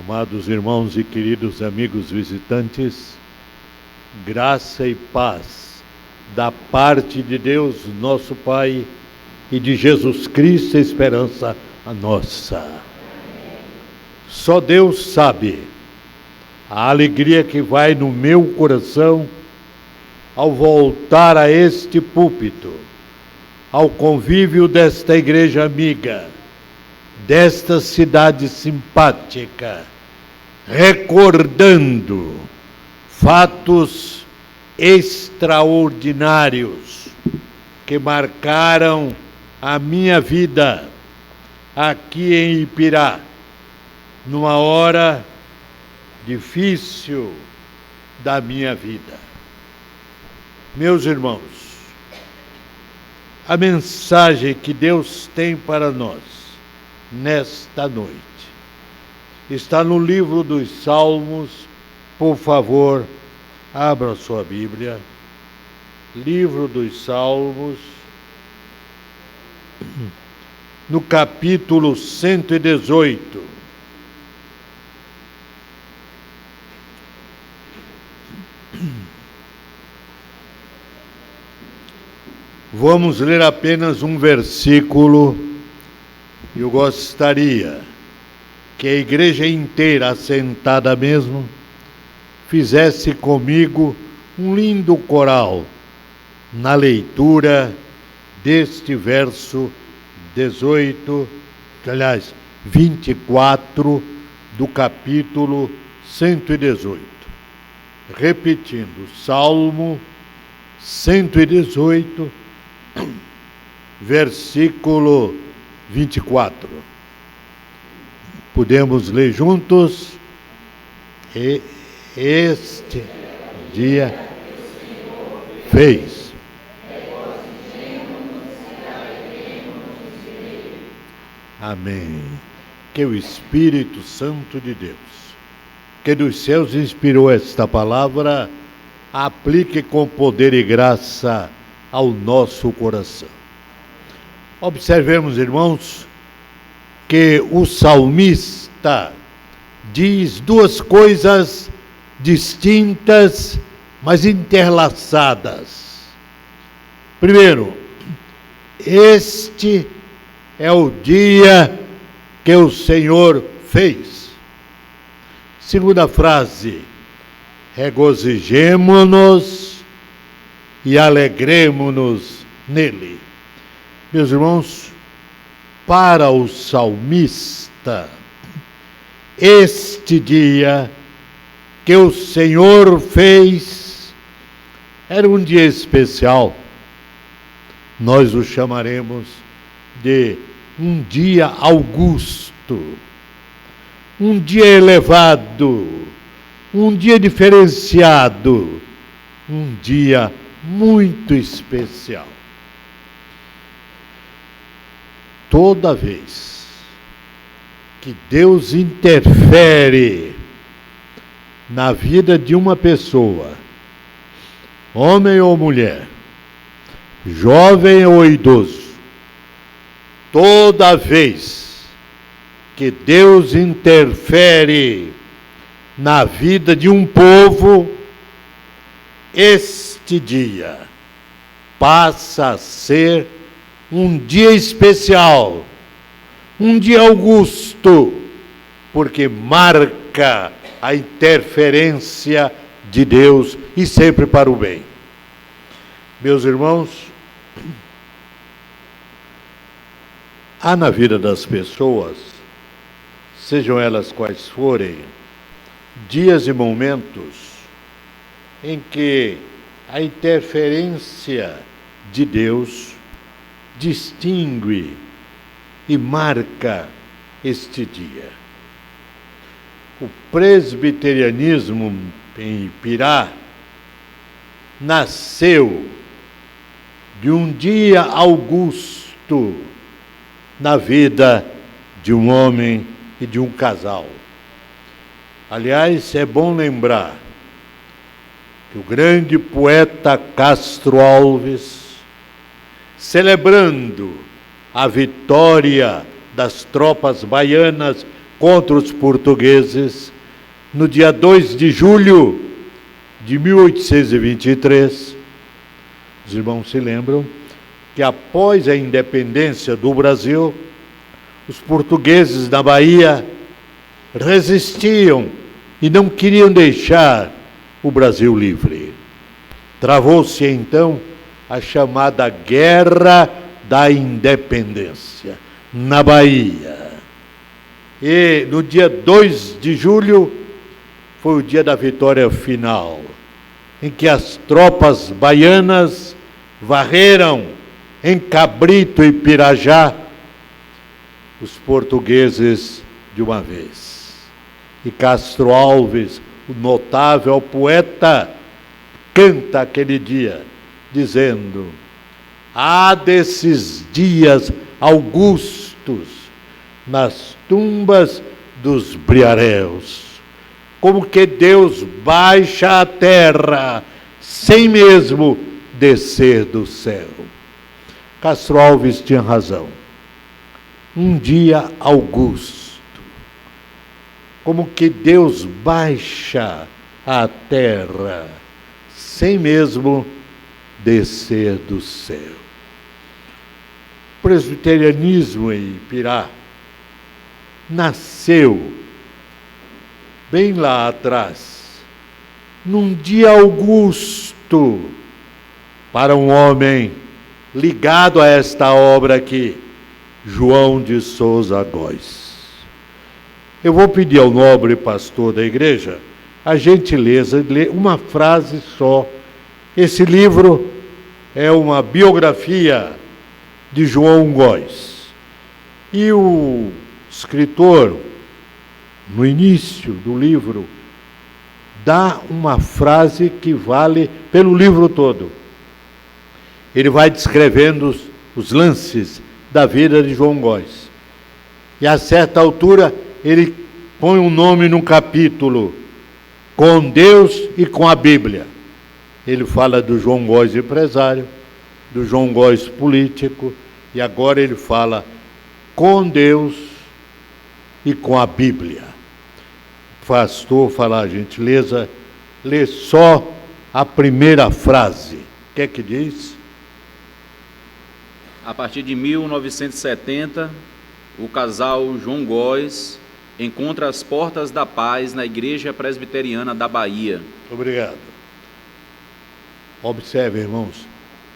Amados irmãos e queridos amigos visitantes, graça e paz da parte de Deus, nosso Pai, e de Jesus Cristo, a esperança a nossa. Só Deus sabe a alegria que vai no meu coração ao voltar a este púlpito, ao convívio desta igreja amiga, desta cidade simpática, recordando fatos extraordinários que marcaram a minha vida aqui em Ipirá, numa hora difícil da minha vida. Meus irmãos, a mensagem que Deus tem para nós nesta noite está no livro dos Salmos. Por favor, abra sua Bíblia. Livro dos Salmos, no capítulo 118. Vamos ler apenas um versículo. Eu gostaria que a igreja inteira, assentada mesmo, fizesse comigo um lindo coral na leitura deste verso 24 do capítulo 118. Repetindo, Salmo 118, versículo 24. Podemos ler juntos? E este dia fez. Amém. Que o Espírito Santo de Deus, que dos céus inspirou esta palavra, aplique com poder e graça ao nosso coração. Observemos, irmãos, que o salmista diz duas coisas distintas, mas interlaçadas. Primeiro, este é o dia que o Senhor fez. Segunda frase, regozijemo-nos e alegremo-nos nele. Meus irmãos, para o salmista, este dia que o Senhor fez era um dia especial. Nós o chamaremos de um dia augusto, um dia elevado, um dia diferenciado, um dia muito especial. Toda vez que Deus interfere na vida de uma pessoa, homem ou mulher, jovem ou idoso, toda vez que Deus interfere na vida de um povo, este dia passa a ser um dia especial, um dia augusto, porque marca a interferência de Deus e sempre para o bem. Meus irmãos, há na vida das pessoas, sejam elas quais forem, dias e momentos em que a interferência de Deus distingue e marca este dia. O presbiterianismo em Ipirá nasceu de um dia augusto na vida de um homem e de um casal. Aliás, é bom lembrar que o grande poeta Castro Alves, celebrando a vitória das tropas baianas contra os portugueses no dia 2 de julho de 1823. Os irmãos se lembram que após a independência do Brasil, os portugueses da Bahia resistiam e não queriam deixar o Brasil livre. Travou-se então a chamada Guerra da Independência na Bahia. E no dia 2 de julho foi o dia da vitória final, em que as tropas baianas varreram em Cabrito e Pirajá os portugueses de uma vez. E Castro Alves, o notável poeta, canta aquele dia, dizendo: há desses dias augustos nas tumbas dos briaréus, como que Deus baixa à terra, sem mesmo descer do céu. Castro Alves tinha razão. Um dia augusto, como que Deus baixa à terra, sem mesmo descer do céu. O presbiterianismo em Ipirá nasceu bem lá atrás, num dia augusto, para um homem ligado a esta obra aqui, João de Souza Góes. Eu vou pedir ao nobre pastor da igreja a gentileza de ler uma frase só. Esse livro é uma biografia de João Góes. E o escritor, no início do livro, dá uma frase que vale pelo livro todo. Ele vai descrevendo os lances da vida de João Góes. E a certa altura, ele põe um nome num capítulo, Com Deus e com a Bíblia. Ele fala do João Góes empresário, do João Góes político, e agora ele fala com Deus e com a Bíblia. O pastor fala, a gentileza, lê só a primeira frase. O que é que diz? A partir de 1970, o casal João Góes encontra as portas da paz na Igreja Presbiteriana da Bahia. Obrigado. Observe, irmãos,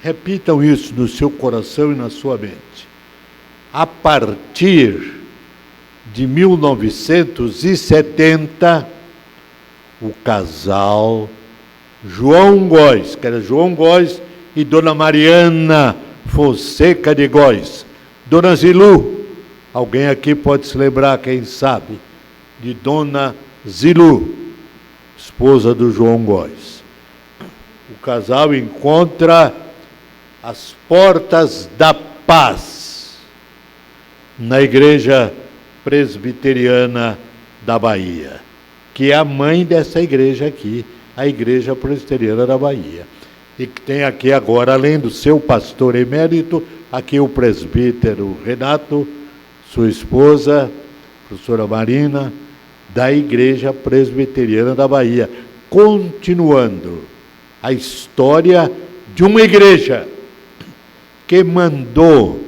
repitam isso no seu coração e na sua mente. A partir de 1970, o casal João Góes, que era João Góes e Dona Mariana Fonseca de Góes, Dona Zilu, alguém aqui pode se lembrar, quem sabe, de Dona Zilu, esposa do João Góes. O casal encontra as portas da paz na Igreja Presbiteriana da Bahia, que é a mãe dessa igreja aqui, a Igreja Presbiteriana da Bahia. E que tem aqui agora, além do seu pastor emérito, aqui o presbítero Renato, sua esposa, professora Marina, da Igreja Presbiteriana da Bahia, continuando a história de uma igreja que mandou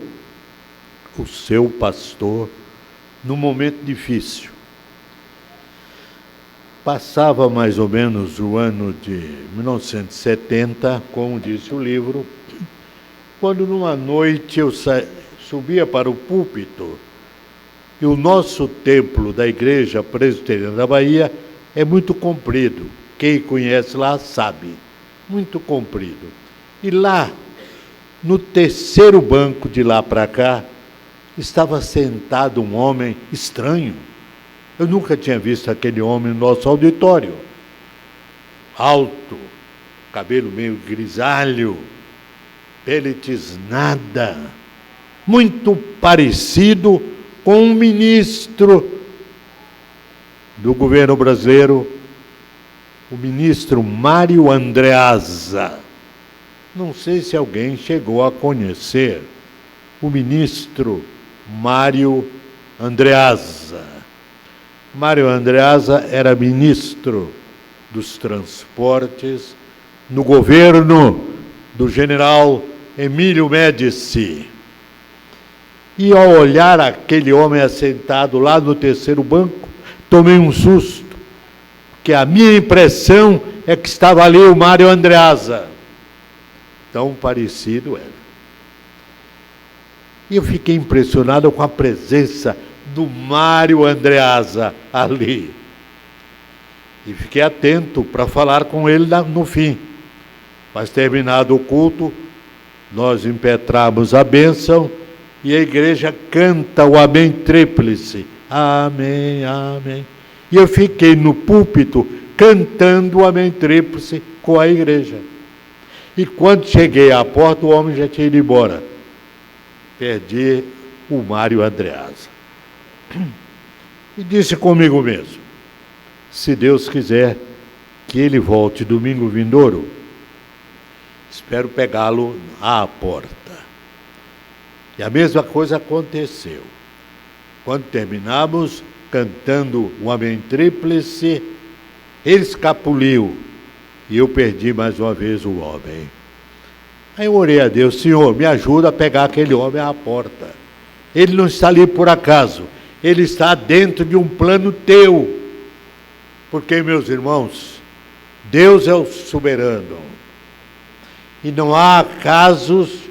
o seu pastor num momento difícil. Passava mais ou menos o ano de 1970, como disse o livro, quando numa noite eu subia para o púlpito, e o nosso templo da Igreja Presbiteriana da Bahia é muito comprido. Quem conhece lá sabe, muito comprido. E lá, no terceiro banco de lá para cá, estava sentado um homem estranho. Eu nunca tinha visto aquele homem no nosso auditório. Alto, cabelo meio grisalho, pele tisnada, muito parecido com um ministro do governo brasileiro, o ministro Mário Andreasa. Não sei se alguém chegou a conhecer o ministro Mário Andreasa. Mário Andreasa era ministro dos transportes no governo do general Emílio Médici. E ao olhar aquele homem assentado lá no terceiro banco, tomei um susto, porque a minha impressão é que estava ali o Mário Andreasa. Tão parecido era. E eu fiquei impressionado com a presença do Mário Andreasa ali. E fiquei atento para falar com ele no fim. Mas terminado o culto, nós impetramos a bênção e a igreja canta o Amém Tríplice. Amém, amém. E eu fiquei no púlpito cantando o Amém Tríplice com a igreja. E quando cheguei à porta, o homem já tinha ido embora. Perdi o Mário Andreasa. E disse comigo mesmo, se Deus quiser que ele volte domingo vindouro, espero pegá-lo à porta. E a mesma coisa aconteceu. Quando terminamos cantando o Amém Tríplice, ele escapuliu e eu perdi mais uma vez o homem. Aí eu orei a Deus, Senhor, me ajuda a pegar aquele homem à porta. Ele não está ali por acaso, ele está dentro de um plano teu. Porque, meus irmãos, Deus é o soberano. E não há acasos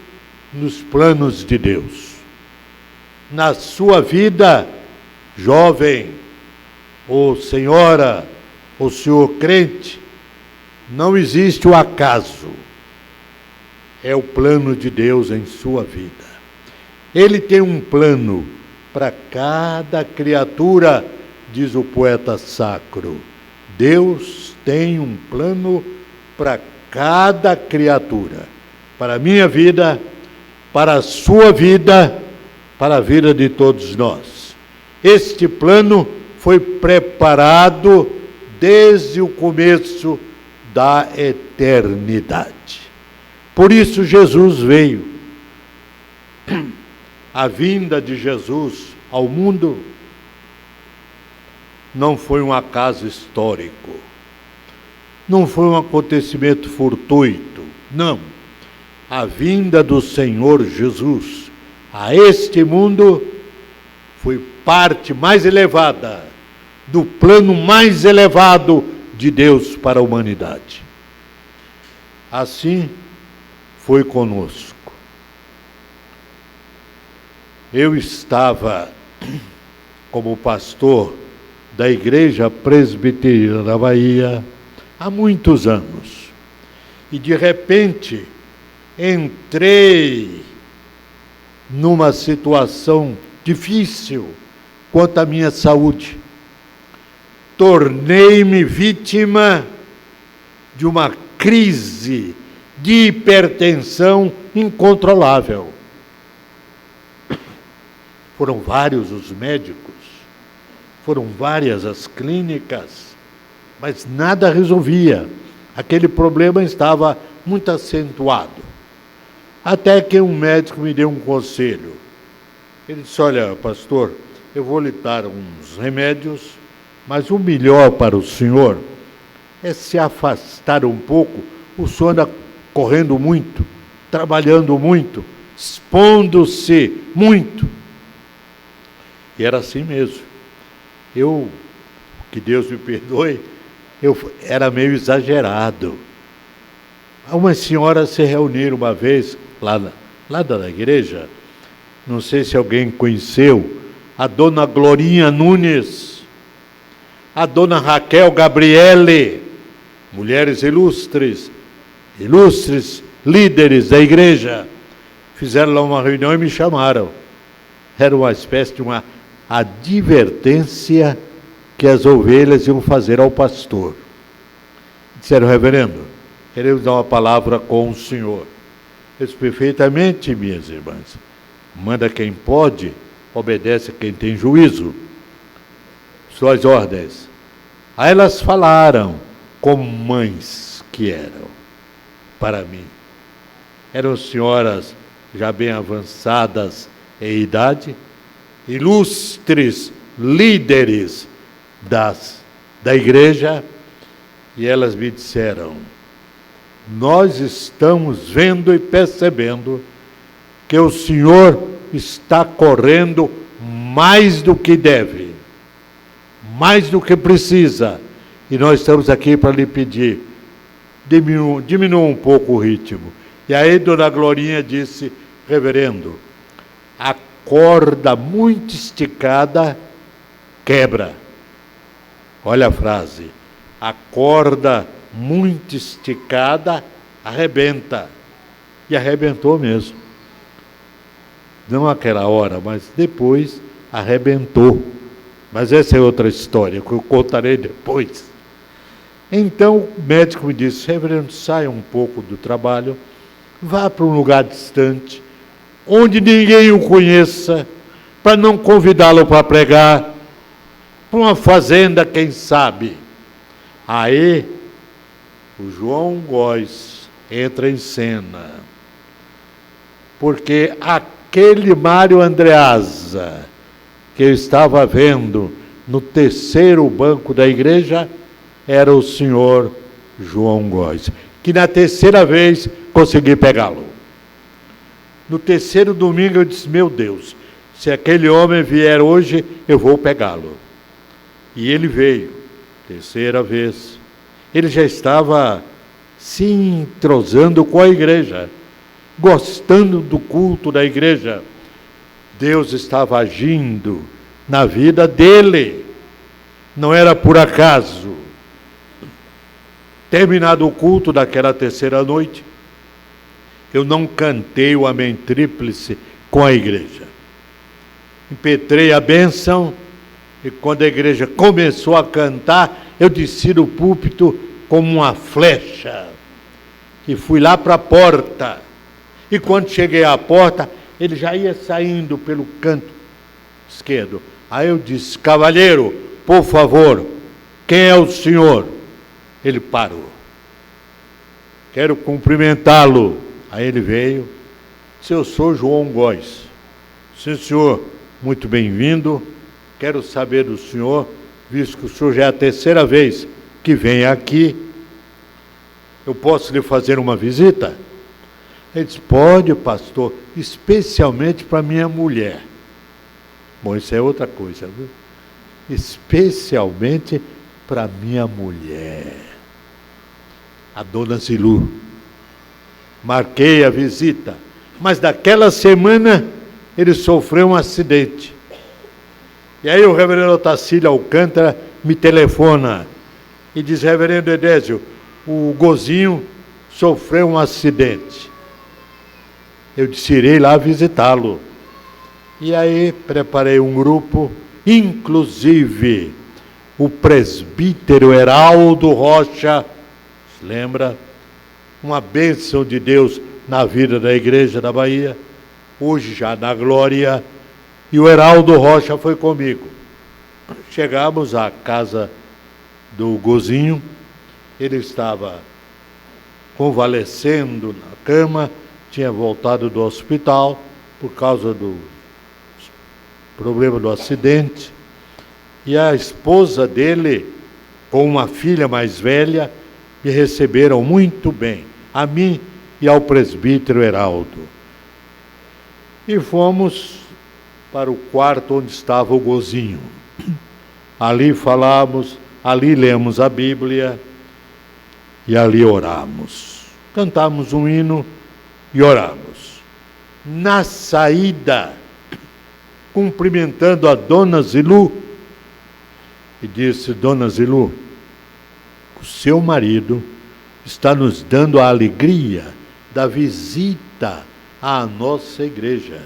nos planos de Deus. Na sua vida, jovem, ou senhora, ou senhor crente, não existe o acaso. É o plano de Deus em sua vida. Ele tem um plano para cada criatura, diz o poeta sacro. Deus tem um plano para cada criatura. Para a minha vida, para a sua vida, para a vida de todos nós. Este plano foi preparado desde o começo da eternidade. Por isso Jesus veio. A vinda de Jesus ao mundo não foi um acaso histórico, não foi um acontecimento fortuito, não. A vinda do Senhor Jesus a este mundo foi parte mais elevada, do plano mais elevado de Deus para a humanidade. Assim foi conosco. Eu estava como pastor da Igreja Presbiteriana da Bahia há muitos anos. E de repente entrei numa situação difícil quanto à minha saúde. Tornei-me vítima de uma crise de hipertensão incontrolável. Foram vários os médicos, foram várias as clínicas, mas nada resolvia. Aquele problema estava muito acentuado. Até que um médico me deu um conselho. Ele disse, olha, pastor, eu vou lhe dar uns remédios, mas o melhor para o senhor é se afastar um pouco. O senhor anda correndo muito, trabalhando muito, expondo-se muito. E era assim mesmo. Que Deus me perdoe, eu era meio exagerado. Umas senhoras se reuniram uma vez, lá da igreja, não sei se alguém conheceu, a dona Glorinha Nunes, a dona Raquel Gabriele, mulheres ilustres líderes da igreja, fizeram lá uma reunião e me chamaram. Era uma espécie de uma advertência que as ovelhas iam fazer ao pastor. Disseram, reverendo, queremos dar uma palavra com o senhor. Eu disse, perfeitamente, minhas irmãs. Manda quem pode, obedece quem tem juízo. Suas ordens. Aí elas falaram, como mães que eram, para mim. Eram senhoras já bem avançadas em idade, ilustres líderes da igreja, e elas me disseram: nós estamos vendo e percebendo que o senhor está correndo mais do que deve, mais do que precisa, e nós estamos aqui para lhe pedir, diminua um pouco o ritmo. E aí dona Glorinha disse: reverendo, a corda muito esticada quebra. Olha a frase: a corda muito esticada arrebenta. E arrebentou mesmo. Não aquela hora, mas depois arrebentou. Mas essa é outra história que eu contarei depois. Então o médico me disse: reverendo, saia um pouco do trabalho, vá para um lugar distante, onde ninguém o conheça, para não convidá-lo para pregar, para uma fazenda, quem sabe. Aí o João Góes entra em cena, porque aquele Mário Andreasa que eu estava vendo no terceiro banco da igreja era o senhor João Góes, que na terceira vez consegui pegá-lo. No terceiro domingo eu disse: meu Deus, se aquele homem vier hoje, eu vou pegá-lo. E ele veio, terceira vez. Ele já estava se entrosando com a igreja, gostando do culto da igreja. Deus estava agindo na vida dele, não era por acaso. Terminado o culto daquela terceira noite, eu não cantei o Amém Tríplice com a igreja. Impetrei a bênção, e quando a igreja começou a cantar, eu desci do púlpito como uma flecha, e fui lá para a porta. E quando cheguei à porta, ele já ia saindo pelo canto esquerdo. Aí eu disse: cavalheiro, por favor, quem é o senhor? Ele parou. Quero cumprimentá-lo. Aí ele veio: se eu sou João Góes. Sim, senhor, muito bem-vindo. Quero saber do senhor, visto que o senhor já é a terceira vez que vem aqui, eu posso lhe fazer uma visita? Ele disse: pode, pastor, especialmente para minha mulher. Bom, isso é outra coisa, viu? Especialmente para minha mulher, a dona Zilu. Marquei a visita, mas daquela semana ele sofreu um acidente. E aí o reverendo Otacílio Alcântara me telefona e diz: reverendo Edésio, o Gozinho sofreu um acidente. Eu disse: irei lá visitá-lo. E aí preparei um grupo, inclusive o presbítero Heraldo Rocha, se lembra? Uma bênção de Deus na vida da igreja da Bahia, hoje já na glória, e o Heraldo Rocha foi comigo. Chegamos à casa do Gozinho, ele estava convalescendo na cama, tinha voltado do hospital por causa do problema do acidente, e a esposa dele, com uma filha mais velha, me receberam muito bem, a mim e ao presbítero Heraldo. E fomos para o quarto onde estava o Gozinho. Ali falamos, ali lemos a Bíblia e ali oramos. Cantamos um hino e oramos. Na saída, cumprimentando a dona Zilu, e disse: dona Zilu, o seu marido está nos dando a alegria da visita à nossa igreja.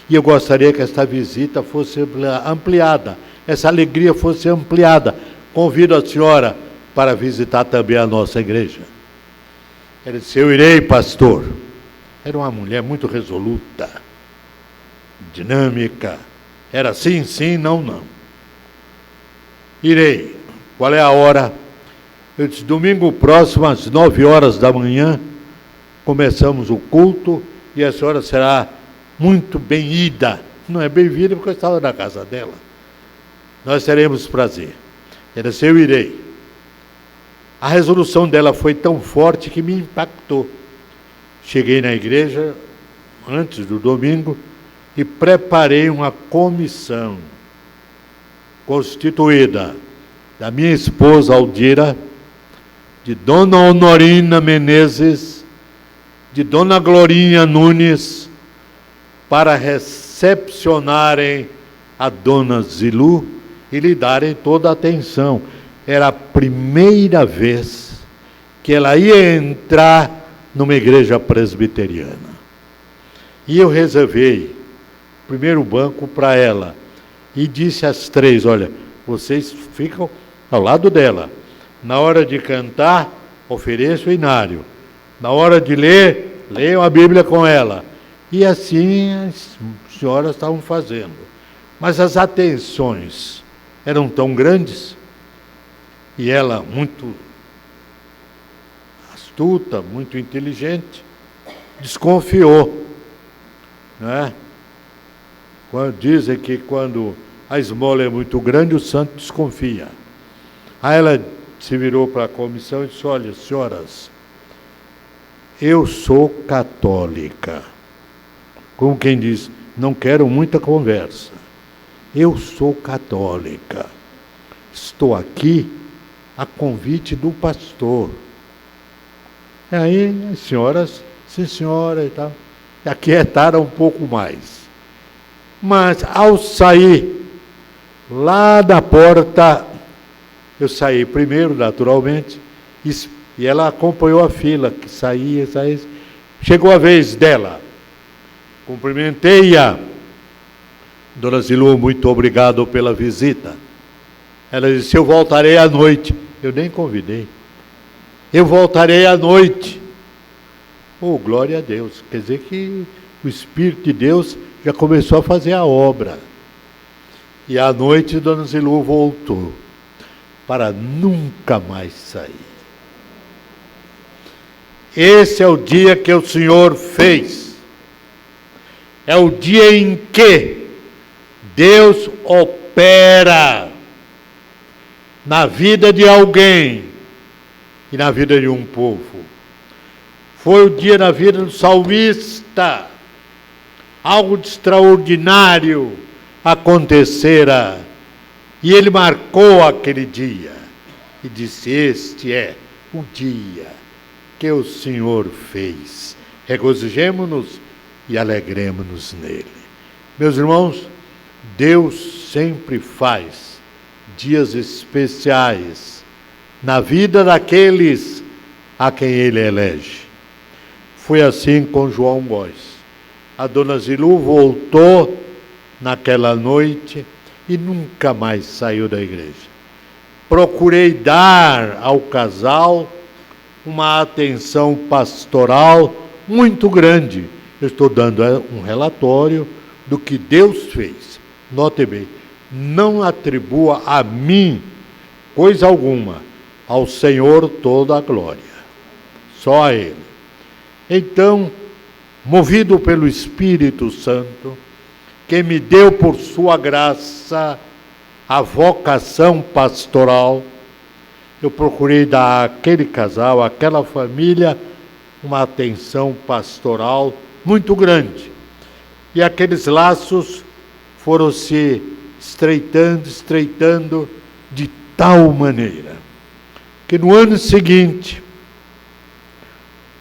E eu gostaria que esta visita fosse ampliada, essa alegria fosse ampliada. Convido a senhora para visitar também a nossa igreja. Ela disse: eu irei, pastor. Era uma mulher muito resoluta, dinâmica. Era sim, sim, não, não. Irei. Qual é a hora? Eu disse: domingo próximo, às 9 horas da manhã, começamos o culto e a senhora será muito bem-vinda. Não é bem-vinda porque eu estava na casa dela. Nós teremos prazer. Ela disse: eu irei. A resolução dela foi tão forte que me impactou. Cheguei na igreja antes do domingo e preparei uma comissão constituída da minha esposa Aldira, de Dona Honorina Menezes, de Dona Glorinha Nunes, para recepcionarem a Dona Zilu e lhe darem toda a atenção. Era a primeira vez que ela ia entrar numa igreja presbiteriana. E eu reservei o primeiro banco para ela e disse às 3, olha, vocês ficam ao lado dela. Na hora de cantar, ofereço o inário. Na hora de ler, leiam a Bíblia com ela. E assim as senhoras estavam fazendo. Mas as atenções eram tão grandes, e ela muito astuta, muito inteligente, desconfiou, né? Dizem que quando a esmola é muito grande, o santo desconfia. Aí ela se virou para a comissão e disse: olha, senhoras, eu sou católica. Como quem diz, não quero muita conversa. Eu sou católica. Estou aqui a convite do pastor. E aí as senhoras, sim senhora e tal, aquietaram um pouco mais. Mas ao sair lá da porta, eu saí primeiro, naturalmente, e ela acompanhou a fila, que saía. Chegou a vez dela. Cumprimentei-a. Dona Zilu, muito obrigado pela visita. Ela disse: eu voltarei à noite. Eu nem convidei. Eu voltarei à noite. Oh, glória a Deus. Quer dizer que o Espírito de Deus já começou a fazer a obra. E à noite Dona Zilu voltou, para nunca mais sair. Esse é o dia que o Senhor fez. É o dia em que Deus opera na vida de alguém e na vida de um povo. Foi o dia na vida do salmista. Algo de extraordinário acontecera. E ele marcou aquele dia e disse: este é o dia que o Senhor fez. Regozijemo-nos e alegremo-nos nele. Meus irmãos, Deus sempre faz dias especiais na vida daqueles a quem ele elege. Foi assim com João Góes. A Dona Zilu voltou naquela noite e nunca mais saiu da igreja. Procurei dar ao casal uma atenção pastoral muito grande. Eu estou dando um relatório do que Deus fez. Note bem, não atribua a mim coisa alguma, ao Senhor toda a glória, só a Ele. Então, movido pelo Espírito Santo, que me deu por sua graça a vocação pastoral, eu procurei dar àquele casal, àquela família, uma atenção pastoral muito grande. E aqueles laços foram se estreitando de tal maneira que no ano seguinte,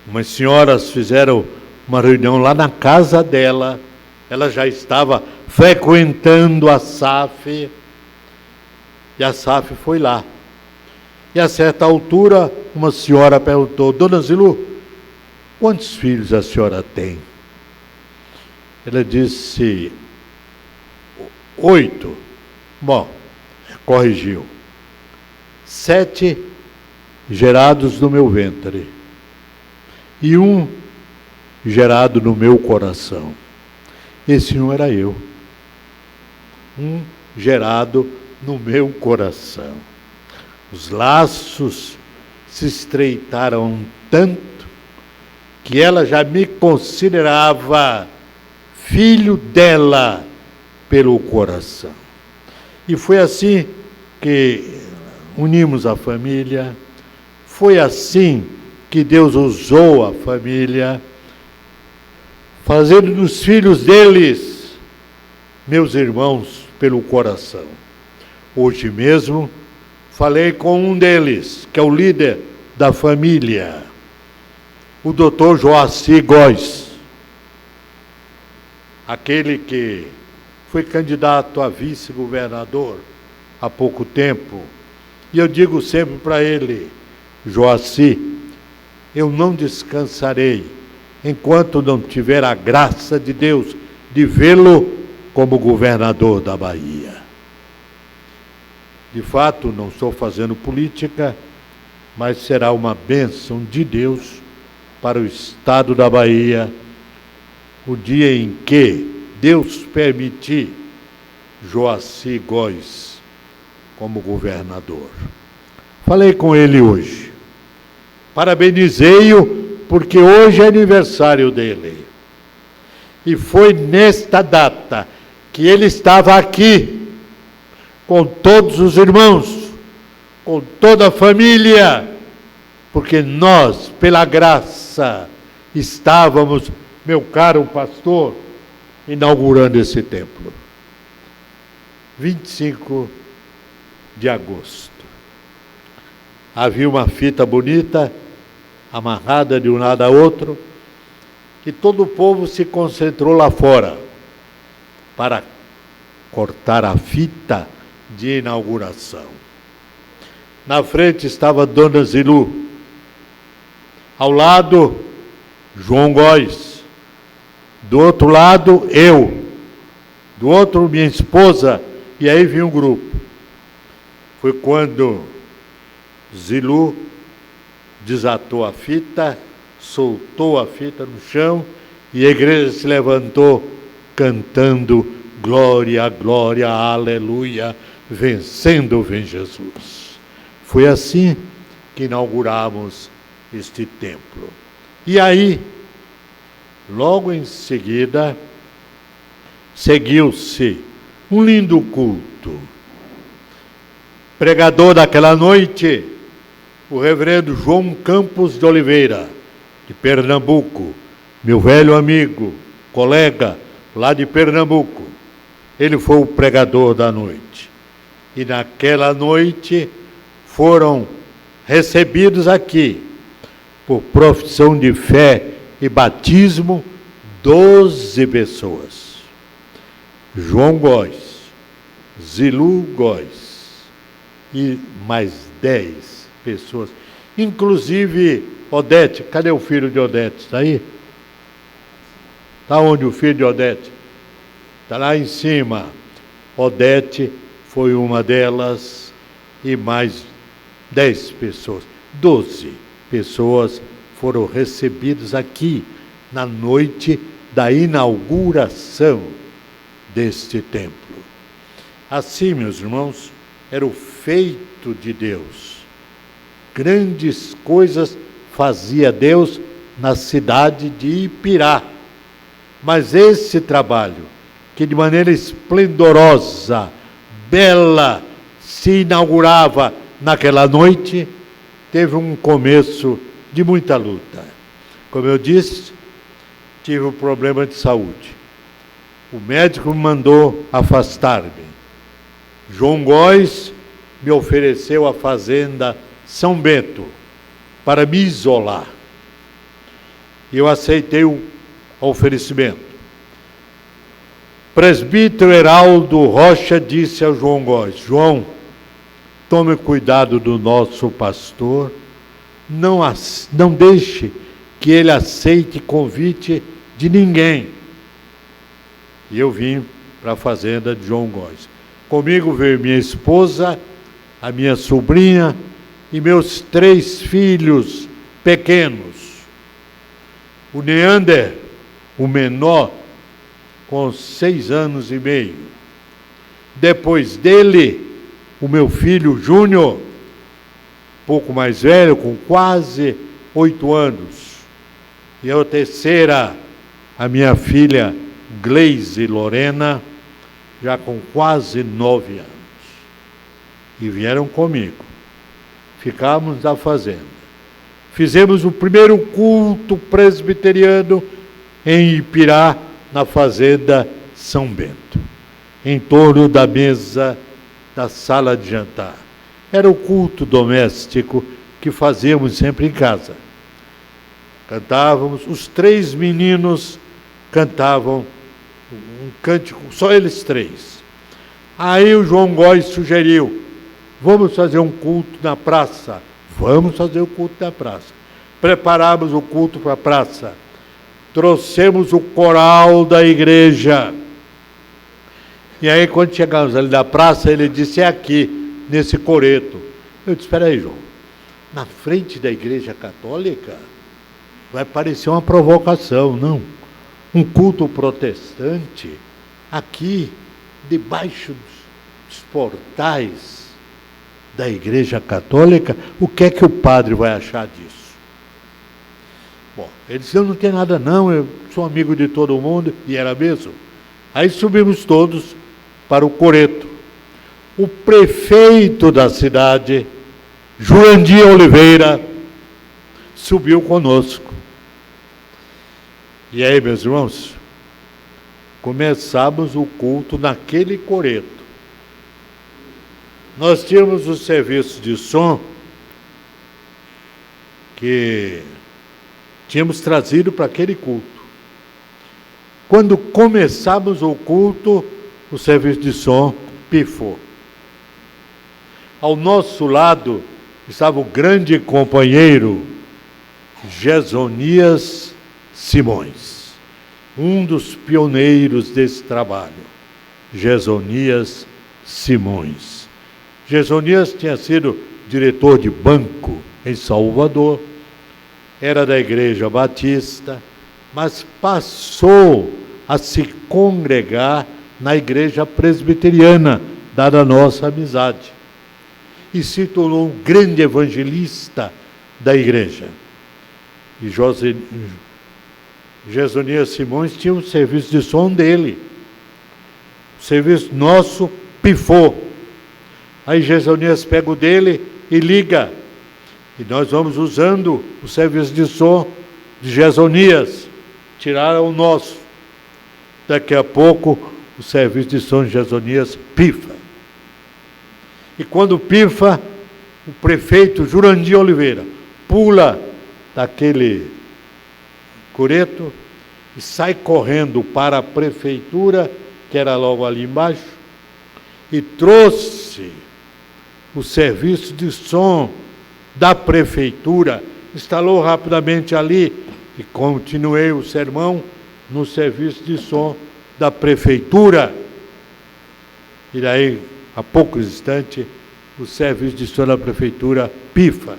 umas senhoras fizeram uma reunião lá na casa dela. Ela já estava frequentando a SAF, e a SAF foi lá. E a certa altura, uma senhora perguntou: Dona Zilu, quantos filhos a senhora tem? Ela disse: 8. Bom, corrigiu. 7 gerados no meu ventre e 1 gerado no meu coração. Esse um era eu. 1 gerado no meu coração. Os laços se estreitaram tanto que ela já me considerava filho dela pelo coração. E foi assim que, unimos a família. Foi assim que Deus usou a família, fazendo dos filhos deles meus irmãos pelo coração. Hoje mesmo falei com um deles, que é o líder da família, o Dr. Joaci Góes, aquele que foi candidato a vice-governador há pouco tempo. E eu digo sempre para ele: Joaci, eu não descansarei enquanto não tiver a graça de Deus de vê-lo como governador da Bahia. De fato, não estou fazendo política, mas será uma bênção de Deus para o estado da Bahia o dia em que Deus permitir Joaci Góes como governador. Falei com ele hoje. Parabenizei-o porque hoje é aniversário dele. E foi nesta data que ele estava aqui com todos os irmãos, com toda a família, porque nós, pela graça, estávamos, meu caro pastor, inaugurando esse templo. 25 de agosto. Havia uma fita bonita, amarrada de um lado a outro, e todo o povo se concentrou lá fora para cortar a fita de inauguração. Na frente estava Dona Zilu, ao lado João Góes, do outro lado eu, do outro minha esposa, e aí vinha um grupo. Foi quando Zilu desatou a fita, soltou a fita no chão e a igreja se levantou cantando glória, glória, aleluia, vencendo vem Jesus. Foi assim que inauguramos este templo. E aí, logo em seguida, seguiu-se um lindo culto. Pregador daquela noite, o reverendo João Campos de Oliveira, de Pernambuco, meu velho amigo, colega lá de Pernambuco. Ele foi o pregador da noite. E naquela noite foram recebidos aqui, por profissão de fé e batismo, 12 pessoas. João Góes, Zilu Góes e mais 10 pessoas. Inclusive Odete. Cadê o filho de Odete? Está aí? Está onde o filho de Odete? Está lá em cima. Odete foi uma delas e mais 10 pessoas. 12 pessoas foram recebidas aqui na noite da inauguração deste templo. Assim, meus irmãos, era o feito de Deus. Grandes coisas fazia Deus na cidade de Ipirá. Mas esse trabalho, que de maneira esplendorosa, bela, se inaugurava naquela noite, teve um começo de muita luta. Como eu disse, tive um problema de saúde. O médico me mandou afastar-me. João Góes me ofereceu a fazenda São Bento para me isolar. E eu aceitei o oferecimento. Presbítero Heraldo Rocha disse ao João Góes: João, tome cuidado do nosso pastor, não deixe que ele aceite convite de ninguém. E eu vim para a fazenda de João Góes. Comigo veio minha esposa, a minha sobrinha e meus 3 filhos pequenos. O Neander, o menor, com 6 anos e meio. Depois dele, o meu filho Júnior, pouco mais velho, com quase 8 anos. E a terceira, a minha filha Gleise Lorena, já com quase 9 anos. E vieram comigo. ficávamos na fazenda. Fizemos o primeiro culto presbiteriano em Ipirá, na fazenda São Bento, em torno da mesa da sala de jantar. Era o culto doméstico que fazíamos sempre em casa. Cantávamos, os 3 meninos cantavam um cântico, só eles 3. Aí o João Góes sugeriu: vamos fazer um culto na praça. Vamos fazer o culto na praça. Preparamos o culto para a praça. Trouxemos o coral da igreja. E aí, quando chegamos ali na praça, ele disse: é aqui, nesse coreto. Eu disse: espera aí, João, na frente da igreja católica vai parecer uma provocação, não? Um culto protestante, aqui, debaixo dos portais da igreja católica, o que é que o padre vai achar disso? Bom, ele disse: eu não tenho nada não, eu sou amigo de todo mundo, e era mesmo. Aí subimos todos para o coreto. O prefeito da cidade, Jurandir Oliveira, subiu conosco. E aí, meus irmãos, começamos o culto naquele coreto. Nós tínhamos o serviço de som que tínhamos trazido para aquele culto. Quando começamos o culto, o serviço de som pifou. Ao nosso lado estava o grande companheiro Gesonias Simões, um dos pioneiros desse trabalho. Gesonias Simões. Gesonias tinha sido diretor de banco em Salvador, era da Igreja Batista, mas passou a se congregar na Igreja Presbiteriana, dada a nossa amizade, e se tornou um grande evangelista da igreja. E Gesonias Simões tinha um serviço de som dele. O serviço nosso pifou. Aí Gesonias pega o dele e liga. E nós vamos usando o serviço de som de Gesonias. Tiraram o nosso. Daqui a pouco, o serviço de som de Gesonias pifa. E quando pifa, o prefeito Jurandir Oliveira pula daquele coreto e sai correndo para a prefeitura, que era logo ali embaixo, e trouxe o serviço de som da prefeitura, instalou rapidamente ali e continuei o sermão no serviço de som da prefeitura. E daí, a poucos instantes, o serviço de som da prefeitura pifa.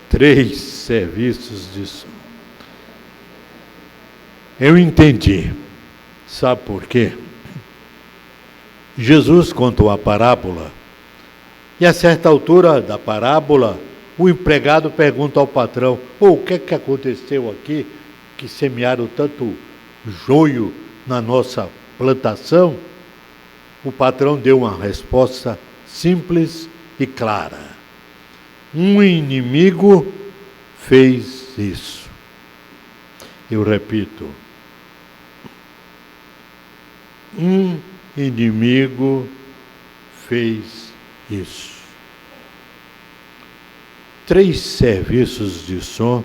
3 serviços de som. Eu entendi. Sabe por quê? Jesus contou a parábola, e a certa altura da parábola, o empregado pergunta ao patrão: o que é que aconteceu aqui, que semearam tanto joio na nossa plantação? O patrão deu uma resposta simples e clara: um inimigo fez isso. Eu repito: um inimigo fez isso. 3 serviços de som,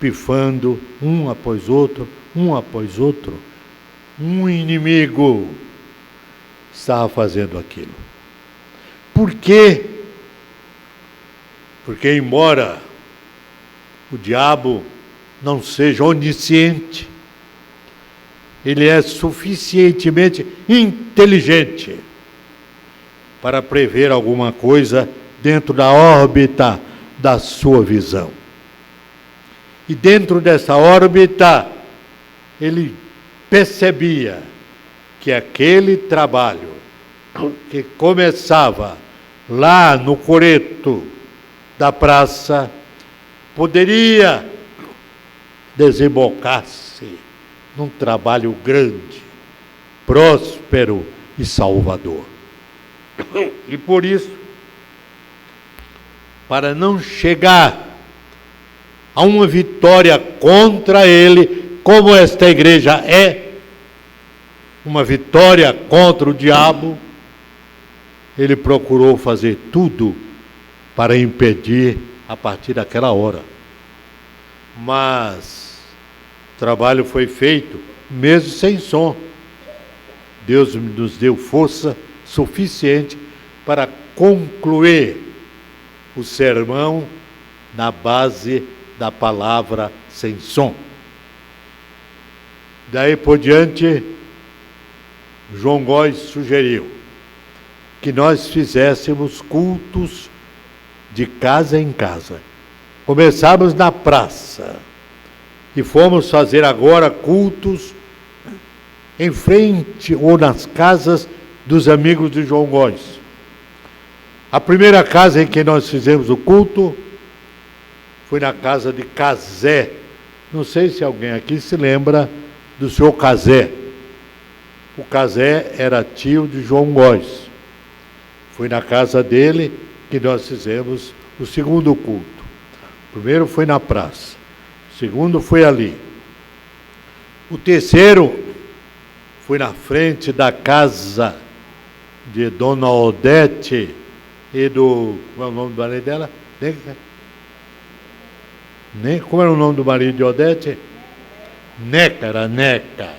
pifando, um após outro, um após outro. Um inimigo estava fazendo aquilo. Por quê? Porque, embora o diabo não seja onisciente, ele é suficientemente inteligente para prever alguma coisa dentro da órbita da sua visão. E dentro dessa órbita, ele percebia que aquele trabalho que começava lá no coreto da praça poderia desembocar-se num trabalho grande, próspero e salvador. E por isso, para não chegar a uma vitória contra ele, como esta igreja é uma vitória contra o diabo, ele procurou fazer tudo para impedir a partir daquela hora. Mas o trabalho foi feito, mesmo sem som. Deus nos deu força suficiente para concluir o sermão na base da palavra sem som. Daí por diante, João Góes sugeriu que nós fizéssemos cultos de casa em casa. Começamos na praça e fomos fazer agora cultos em frente ou nas casas dos amigos de João Góes. A primeira casa em que nós fizemos o culto foi na casa de Cazé. Não sei se alguém aqui se lembra do senhor Cazé. O Cazé era tio de João Góes. Foi na casa dele que nós fizemos o segundo culto. O primeiro foi na praça. O segundo foi ali. O terceiro foi na frente da casa de Dona Odete e do... Como é o nome do marido dela? Como era o nome do marido de Odete? Neca, era Neca.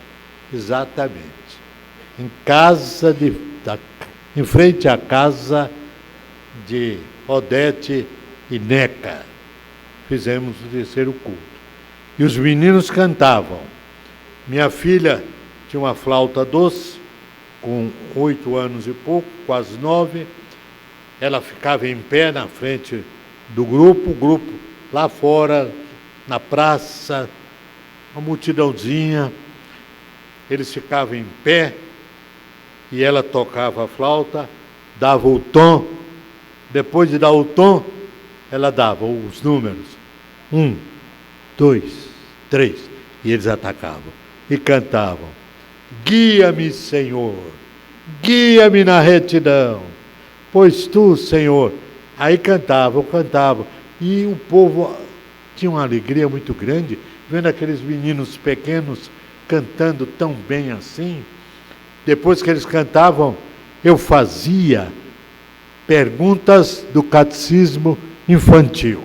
Exatamente. Em frente à casa de Odete e Neca. Fizemos o terceiro culto. E os meninos cantavam. Minha filha tinha uma flauta doce, com 8 anos e pouco, quase 9. Ela ficava em pé na frente do grupo, o grupo lá fora, na praça, uma multidãozinha. Eles ficavam em pé e ela tocava a flauta, dava o tom. Depois de dar o tom, ela dava os números. 1, 2, 3. E eles atacavam e cantavam. Guia-me, Senhor, guia-me na retidão, pois tu, Senhor... Aí cantavam. E o povo tinha uma alegria muito grande, vendo aqueles meninos pequenos cantando tão bem assim. Depois que eles cantavam, eu fazia perguntas do catecismo infantil.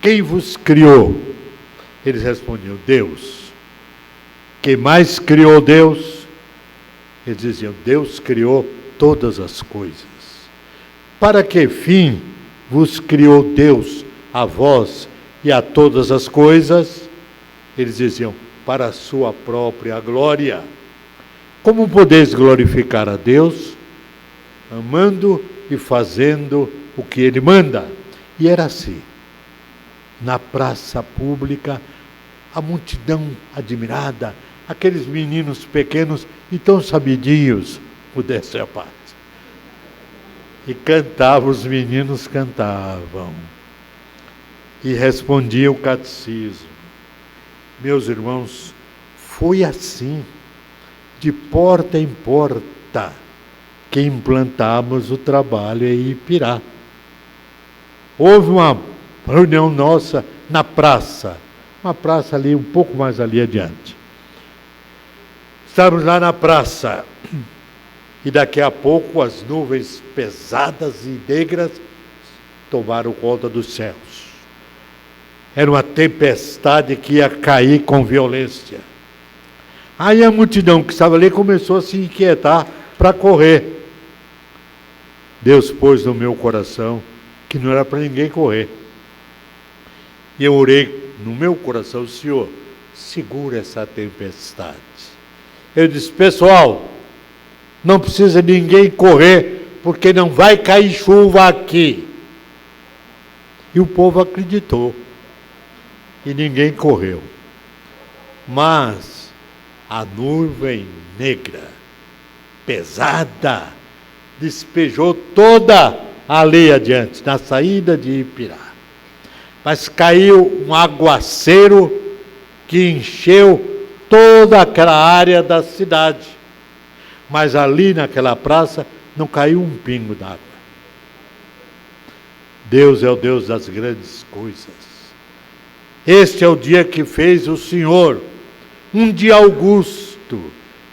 Quem vos criou? Eles respondiam, Deus. Quem mais criou Deus? Eles diziam, Deus criou todas as coisas. Para que fim vos criou Deus a vós e a todas as coisas? Eles diziam, para a sua própria glória. Como podeis glorificar a Deus? Amando e fazendo o que Ele manda. E era assim. Na praça pública, a multidão admirada, aqueles meninos pequenos e tão sabidinhos, modéstia à parte. E cantavam, os meninos cantavam. E respondia o catecismo. Meus irmãos, foi assim, de porta em porta, que implantamos o trabalho em Ipirá. Houve uma reunião nossa na praça, uma praça ali, um pouco mais ali adiante. Estávamos lá na praça, e daqui a pouco as nuvens pesadas e negras tomaram conta dos céus. Era uma tempestade que ia cair com violência. Aí a multidão que estava ali começou a se inquietar para correr. Deus pôs no meu coração que não era para ninguém correr. E eu orei no meu coração, Senhor, segura essa tempestade. Eu disse, pessoal, não precisa ninguém correr, porque não vai cair chuva aqui. E o povo acreditou. E ninguém correu. Mas a nuvem negra, pesada, despejou toda ali adiante, na saída de Ipirá. Mas caiu um aguaceiro que encheu toda aquela área da cidade. Mas ali naquela praça não caiu um pingo d'água. Deus é o Deus das grandes coisas. Este é o dia que fez o Senhor, um dia augusto,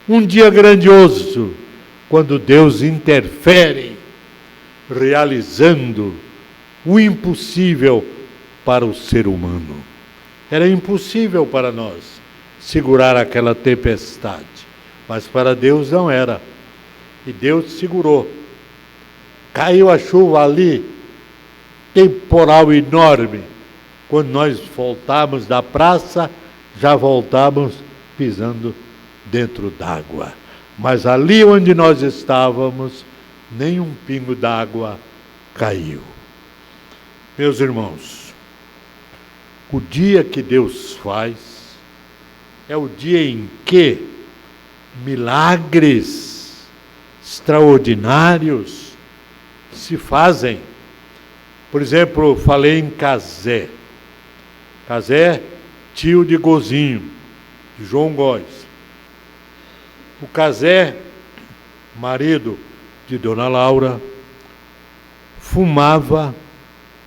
um dia grandioso, quando Deus interfere, realizando o impossível para o ser humano. Era impossível para nós segurar aquela tempestade, mas para Deus não era. E Deus segurou. Caiu a chuva ali, temporal enorme. Quando nós voltamos da praça, já voltamos pisando dentro d'água. Mas ali onde nós estávamos, nem um pingo d'água caiu. Meus irmãos, o dia que Deus faz é o dia em que milagres extraordinários se fazem. Por exemplo, falei em Cazé. Cazé, tio de Gozinho, de João Góes. O Cazé, marido de Dona Laura, fumava,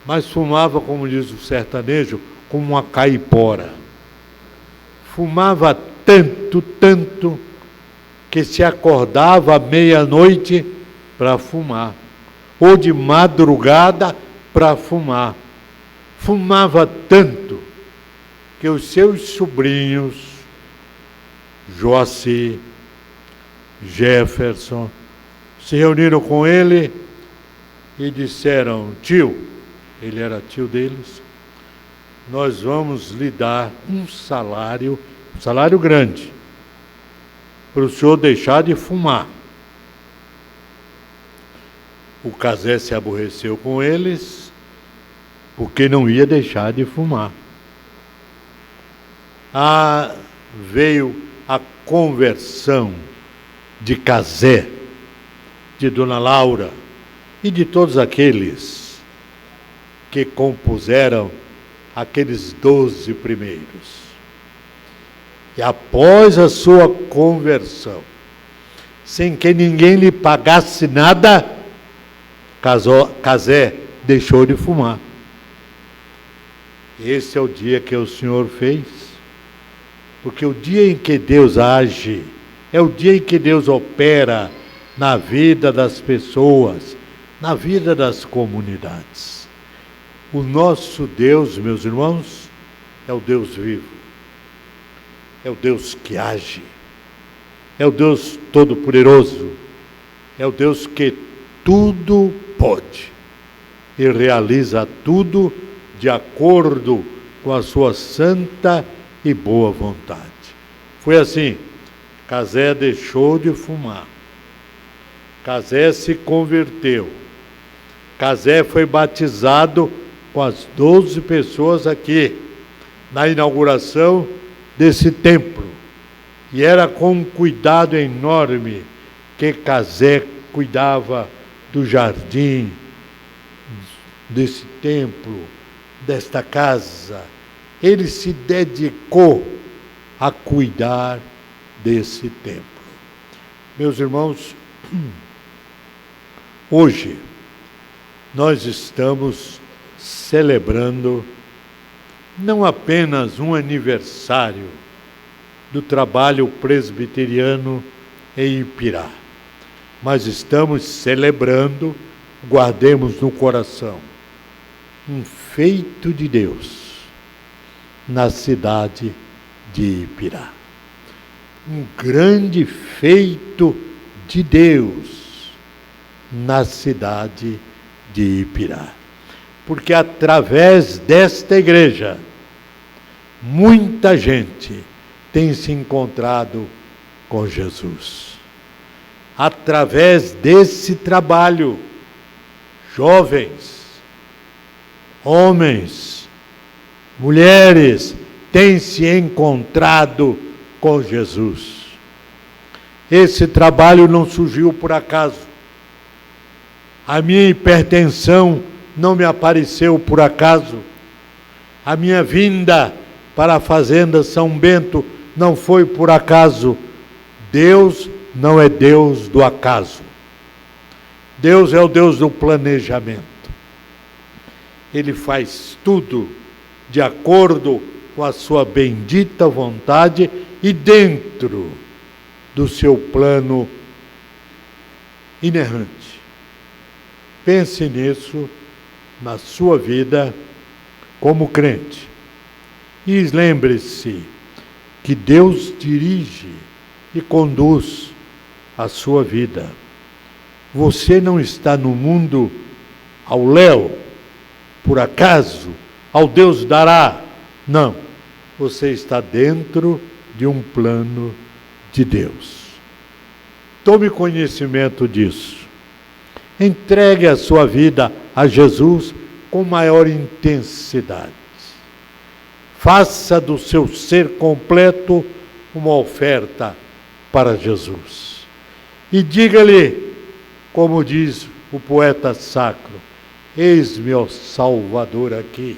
mas fumava, como diz o sertanejo, como uma caipora. Fumava tanto, que se acordava à meia-noite para fumar, ou de madrugada para fumar. Fumava tanto que os seus sobrinhos, Joacir, Jefferson, se reuniram com ele e disseram: tio, ele era tio deles, nós vamos lhe dar um salário grande, para o senhor deixar de fumar. O Cazé se aborreceu com eles, porque não ia deixar de fumar. Veio a conversão de Cazé, de Dona Laura e de todos aqueles que compuseram aqueles 12 primeiros. E após a sua conversão, sem que ninguém lhe pagasse nada, Cazé deixou de fumar. Esse é o dia que o Senhor fez, porque o dia em que Deus age, é o dia em que Deus opera na vida das pessoas, na vida das comunidades. O nosso Deus, meus irmãos, é o Deus vivo, é o Deus que age, é o Deus todo-poderoso, é o Deus que tudo pode e realiza tudo de acordo com a sua santa e boa vontade. Foi assim, Cazé deixou de fumar, Cazé se converteu, Cazé foi batizado com as 12 pessoas aqui, na inauguração desse templo. E era com um cuidado enorme que Cazé cuidava do jardim, desse templo, desta casa. Ele se dedicou a cuidar desse templo. Meus irmãos, hoje nós estamos celebrando não apenas um aniversário do trabalho presbiteriano em Ipirá, mas estamos celebrando, guardemos no coração, um feito de Deus na cidade de Ipirá. Um grande feito de Deus na cidade de Ipirá. Porque através desta igreja, muita gente tem se encontrado com Jesus. Através desse trabalho, jovens, homens, mulheres têm se encontrado com Jesus. Esse trabalho não surgiu por acaso. A minha hipertensão não me apareceu por acaso. A minha vinda para a Fazenda São Bento não foi por acaso. Deus não é Deus do acaso. Deus é o Deus do planejamento. Ele faz tudo de acordo com a sua bendita vontade e dentro do seu plano inerrante. Pense nisso na sua vida como crente. E lembre-se que Deus dirige e conduz a sua vida. Você não está no mundo ao léu, por acaso, ao Deus dará. Não. Você está dentro de um plano de Deus. Tome conhecimento disso. Entregue a sua vida a Jesus com maior intensidade. Faça do seu ser completo uma oferta para Jesus. E diga-lhe, como diz o poeta sacro: eis-me, ó Salvador, aqui.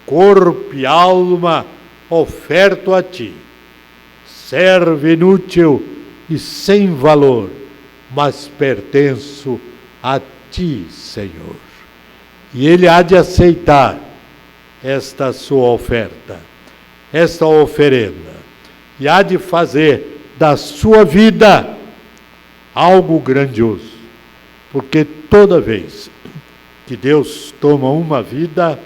Corpo e alma oferto a ti. Serve inútil e sem valor, mas pertenço a ti, Senhor. E Ele há de aceitar esta sua oferta, esta oferenda, e há de fazer da sua vida algo grandioso, porque toda vez que Deus toma uma vida,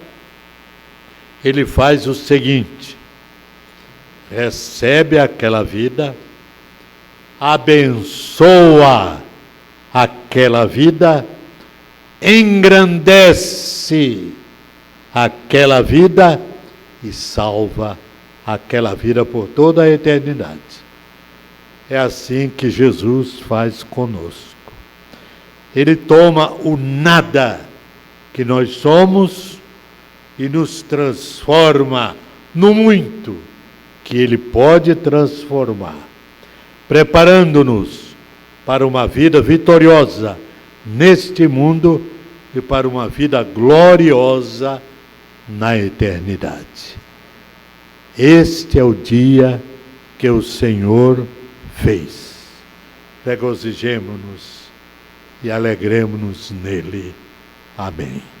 Ele faz o seguinte: recebe aquela vida, abençoa aquela vida, engrandece aquela vida e salva aquela vida por toda a eternidade. É assim que Jesus faz conosco. Ele toma o nada que nós somos e nos transforma no muito que Ele pode transformar, preparando-nos para uma vida vitoriosa neste mundo e para uma vida gloriosa na eternidade. Este é o dia que o Senhor fez. Regozijemo-nos e alegremo-nos nele. Amém.